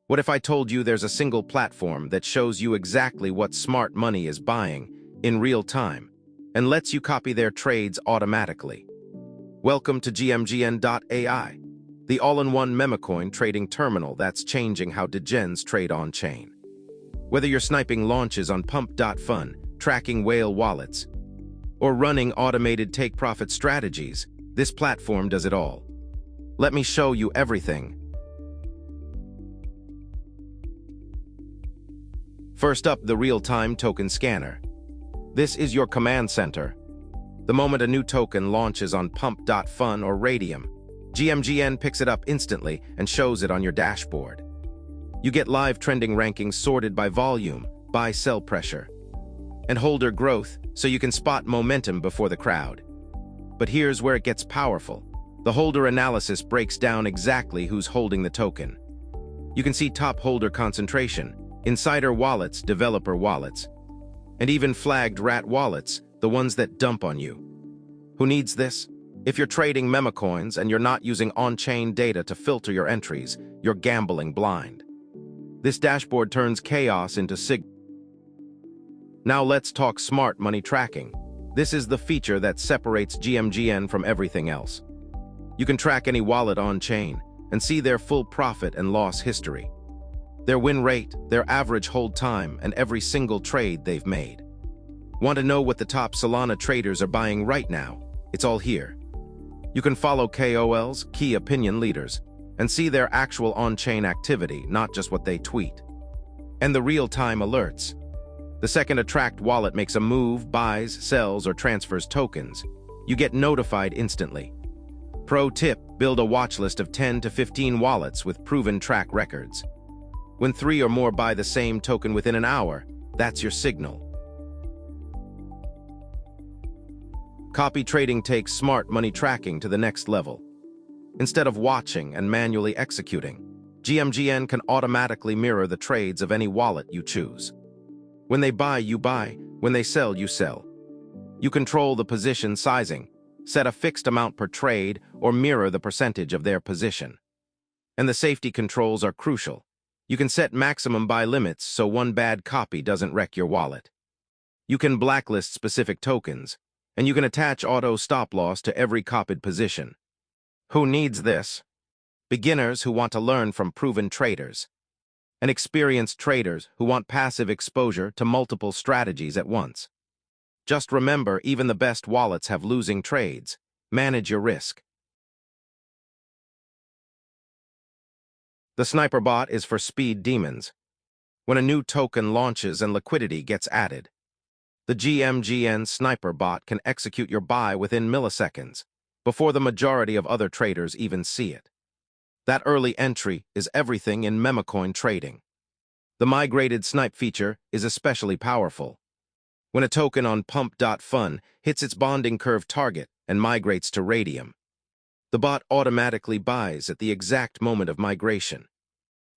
What if I told you there's a single platform that shows you exactly what smart money is buying in real time and lets you copy their trades automatically? Welcome to GMGN.AI, the all-in-one Memecoin trading terminal that's changing how degens trade on-chain. Whether you're sniping launches on Pump.fun, tracking whale wallets, or running automated take-profit strategies, this platform does it all. Let me show you everything. First up, the real-time token scanner. This is your command center. The moment a new token launches on Pump.fun or Raydium, GMGN picks it up instantly and shows it on your dashboard. You get live trending rankings sorted by volume, buy-sell pressure, and holder growth so you can spot momentum before the crowd. But here's where it gets powerful. The holder analysis breaks down exactly who's holding the token. You can see top holder concentration, insider wallets, developer wallets, and even flagged rat wallets, the ones that dump on you. Who needs this? If you're trading memecoins and you're not using on-chain data to filter your entries, you're gambling blind. This dashboard turns chaos into Now let's talk smart money tracking. This is the feature that separates GMGN from everything else. You can track any wallet on-chain and see their full profit and loss history, their win rate, their average hold time, and every single trade they've made. Want to know what the top Solana traders are buying right now? It's all here. You can follow KOLs, key opinion leaders, and see their actual on-chain activity, not just what they tweet. And the real-time alerts. The second a tracked wallet makes a move, buys, sells, or transfers tokens, you get notified instantly. Pro tip, build a watch list of 10 to 15 wallets with proven track records. When 3 or more buy the same token within an hour, that's your signal. Copy trading takes smart money tracking to the next level. Instead of watching and manually executing, GMGN can automatically mirror the trades of any wallet you choose. When they buy, you buy. When they sell, you sell. You control the position sizing, set a fixed amount per trade, or mirror the percentage of their position. And the safety controls are crucial. You can set maximum buy limits so one bad copy doesn't wreck your wallet. You can blacklist specific tokens, and you can attach auto stop loss to every copied position. Who needs this? Beginners who want to learn from proven traders, and experienced traders who want passive exposure to multiple strategies at once. Just remember, even the best wallets have losing trades. Manage your risk. The Sniper bot is for speed demons. When a new token launches and liquidity gets added, the GMGN Sniper bot can execute your buy within milliseconds, before the majority of other traders even see it. That early entry is everything in memecoin trading. The Migrated Snipe feature is especially powerful. When a token on Pump.fun hits its bonding curve target and migrates to Raydium, the bot automatically buys at the exact moment of migration.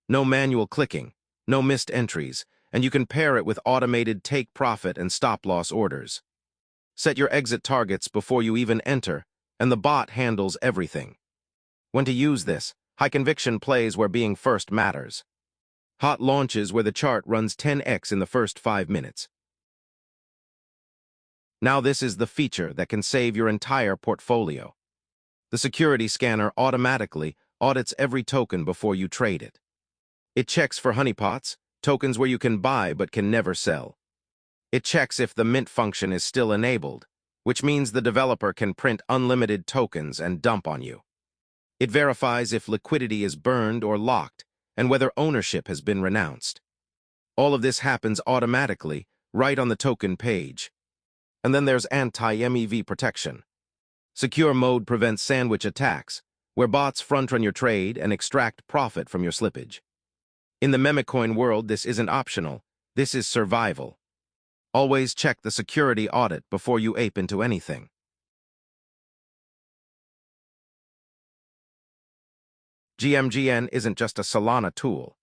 No manual clicking, no missed entries, and you can pair it with automated take profit and stop loss orders. Set your exit targets before you even enter, and the bot handles everything. When to use this? High conviction plays where being first matters. Hot launches where the chart runs 10x in the first 5 minutes. Now this is the feature that can save your entire portfolio. The security scanner automatically audits every token before you trade it. It checks for honeypots, tokens where you can buy but can never sell. It checks if the mint function is still enabled, which means the developer can print unlimited tokens and dump on you. It verifies if liquidity is burned or locked and whether ownership has been renounced. All of this happens automatically right on the token page. And then there's Anti-MEV protection. Secure mode prevents sandwich attacks, where bots front-run your trade and extract profit from your slippage. In the memecoin world, this isn't optional. This is survival. Always check the security audit before you ape into anything. GMGN isn't just a Solana tool.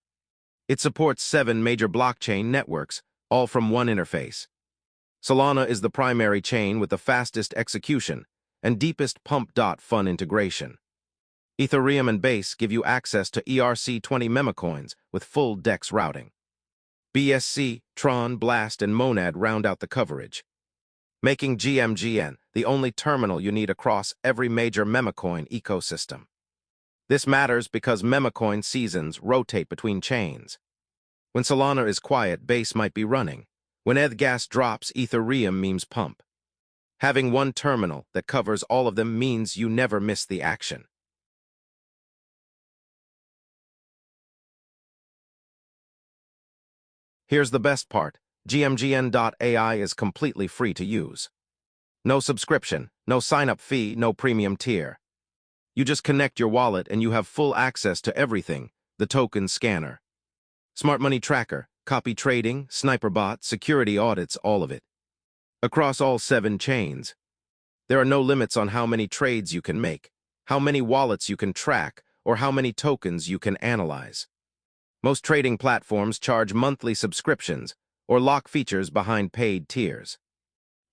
It supports 7 major blockchain networks, all from one interface. Solana is the primary chain with the fastest execution and deepest Pump.fun integration. Ethereum and Base give you access to ERC20 memecoins with full DEX routing. BSC, Tron, Blast, and Monad round out the coverage, making GMGN the only terminal you need across every major memecoin ecosystem. This matters because memecoin seasons rotate between chains. When Solana is quiet, Base might be running. When ETH gas drops, Ethereum memes pump. Having one terminal that covers all of them means you never miss the action. Here's the best part. GMGN.AI is completely free to use. No subscription, no sign-up fee, no premium tier. You just connect your wallet and you have full access to everything: the token scanner, smart money tracker, copy trading, sniper bot, security audits, all of it. Across all 7 chains. There are no limits on how many trades you can make, how many wallets you can track, or how many tokens you can analyze. Most trading platforms charge monthly subscriptions or lock features behind paid tiers.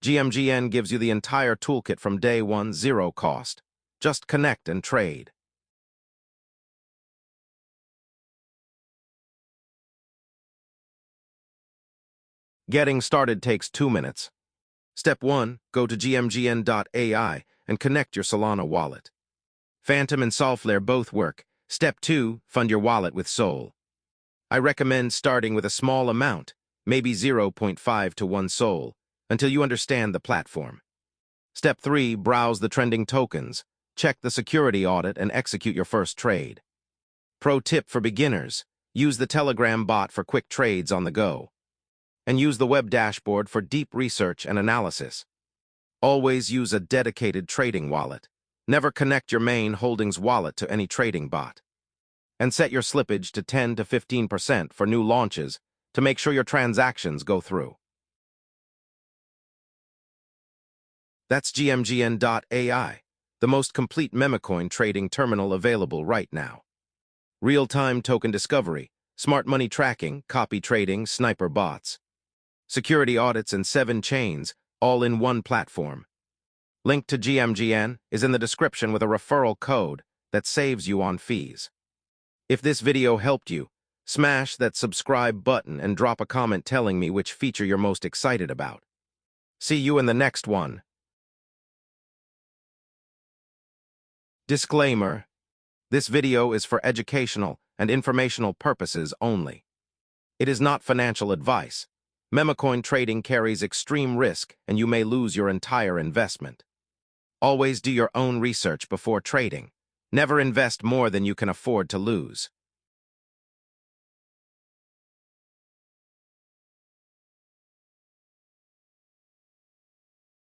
GMGN gives you the entire toolkit from day one, zero cost. Just connect and trade. Getting started takes 2 minutes. Step 1, go to GMGN.AI and connect your Solana wallet. Phantom and Solflare both work. Step 2, fund your wallet with Sol. I recommend starting with a small amount, maybe 0.5 to 1 Sol, until you understand the platform. Step 3, browse the trending tokens, check the security audit, and execute your first trade. Pro tip for beginners: use the Telegram bot for quick trades on the go. And use the web dashboard for deep research and analysis. Always use a dedicated trading wallet. Never connect your main holdings wallet to any trading bot. And set your slippage to 10 to 15% for new launches to make sure your transactions go through. That's GMGN.AI, the most complete memecoin trading terminal available right now. Real-time token discovery, smart money tracking, copy trading, sniper bots, security audits, and 7 chains, all in one platform. Link to GMGN is in the description with a referral code that saves you on fees. If this video helped you, smash that subscribe button and drop a comment telling me which feature you're most excited about. See you in the next one. Disclaimer: this video is for educational and informational purposes only. It is not financial advice. Memecoin trading carries extreme risk and you may lose your entire investment. Always do your own research before trading. Never invest more than you can afford to lose.